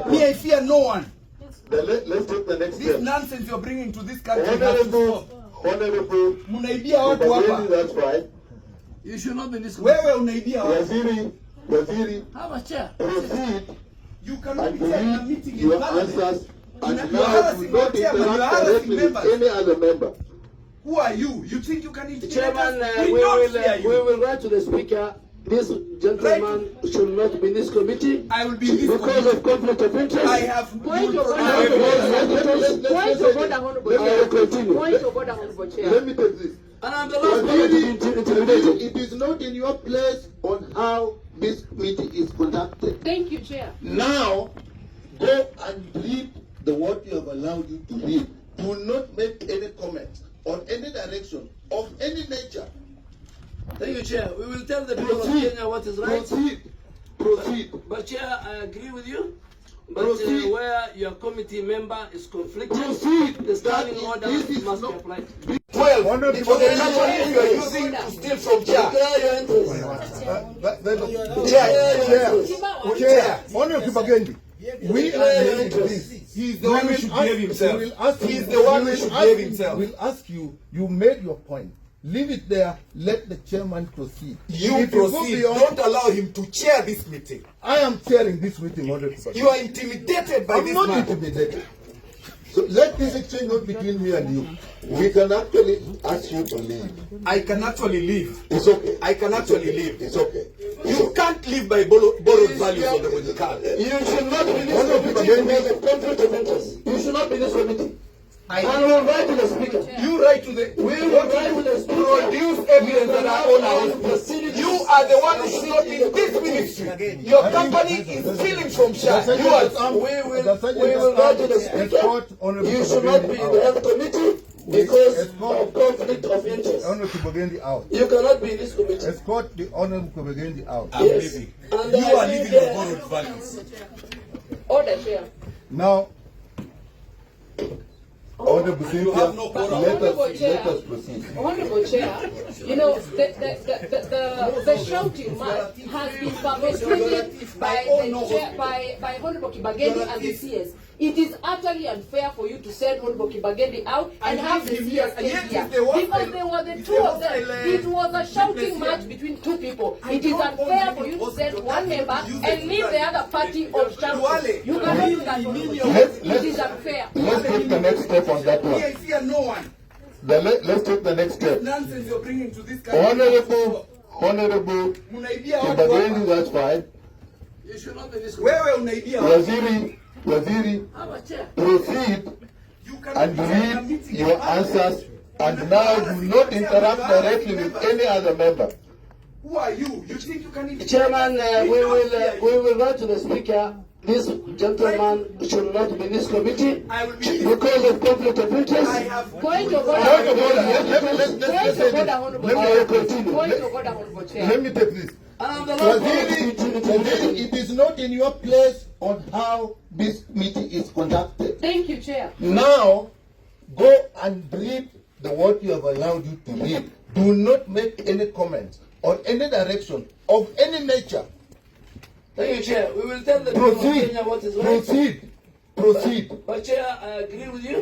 Me, I fear no one. Let's take the next This step. nonsense you're bringing to this country. Honorable, Munaibia watu hapa. that's right. You should not be in this committee. Wewe unaibia watu. Waziri, Have a chair. proceed You cannot and be telling a read meeting in your parliament. answers and You are now harassing do not your chairman, you are interact harassing directly with members. any other member. Who are you? You think you can intimidate Chairman, us? we don't fear you. will write to the Speaker. This gentleman should not be in this committee I will be in this because committee. of conflict of interest. I have Point of order. Point of order, Honorable Chair. continue. Point of order, Honorable Chair. Let me take this. And I'm the last person to be intimidated. It is not in your place on how this meeting is conducted. Thank you, Chair. Now, go and read the what you have allowed you to read. Do not make any comment on any direction of any nature. Thank you, Chair. We will tell the people of Proceed. Kenya what is right. Proceed. But Chair, I agree with you. But Proceed. where your committee member is conflicted, Proceed. the standing That order this is must be not- applied. 12. It's for the country you are using to steal from chair. Declare your interest. Chair. Honorable Kibagendi, we are saying this. He's the one who should behave himself. We will ask you, He's the one who should behave himself. We'll ask you, you made your point. Leave it there, let the chairman proceed. You If go proceed. beyond- Don't allow him to chair this meeting. I am chairing this meeting, Honorable Kibagendi. You are intimidated by I'm this not man. intimidated. So let this exchange not between me and you. We can actually ask you to leave. I can actually leave. It's okay. I can actually leave. It's okay. You can't live by borrowed values on the Ducaale. You should not be in this committee because of conflict of interest. You should not be in this committee. And we will write to the Speaker. You write to the. We will write to the Speaker. Produce evidence that are on our hospital. You are the one who should not be in this ministry. Your company is stealing from Shah. You are. We will write to the Speaker. You should not be in the health committee because of conflict of interest. Honorable Kibagendi out. You cannot be in this committee. Escort the Honorable Kibagendi out. Yes. And You are living on borrowed values. Order, Chair. Now, Honorable You have no Cynthia, quorum. let us proceed. Honorable Chair, you know, the shouting match has been perpetrated by Honorable Kibagendi and the CS. It is utterly unfair for you to send Honorable Kibagendi out and have the CS stay here. Because they were the two of them. It was a shouting match between two people. It is unfair for you to send one member and leave the other party on shouting. You cannot do that, Honorable Chair. It is unfair. Let's take the next step on that Me, one. I fear no one. Let's take the next step. Nonsense you're bringing to this country. Honorable Munaibia watu hapa. Kibagendi, that's fine. You should not be in this committee. Wewe unaibia watu. Waziri, Have a chair. proceed You cannot and be telling a read meeting your in parliament. answers and now do not interact directly with any other member. Who are you? You think you can intimidate Chairman, us? we don't fear you. will write to the Speaker. This gentleman should not be in this committee I will be. because of conflict of interest. I have. Point of order. Point of order. Let's Point say of this. order, Honorable Let me Chair. continue. Point of order, Honorable Chair. Let me take this. And I'm the last person to be Waziri, intimidated. it is not in your place on how this meeting is conducted. Thank you, Chair. Now, go and read the what you have allowed you to read. Do not make any comments on any direction of any nature. Thank you, Chair. We will tell the people of Proceed. Kenya what is right. Proceed. But Chair, I agree with you.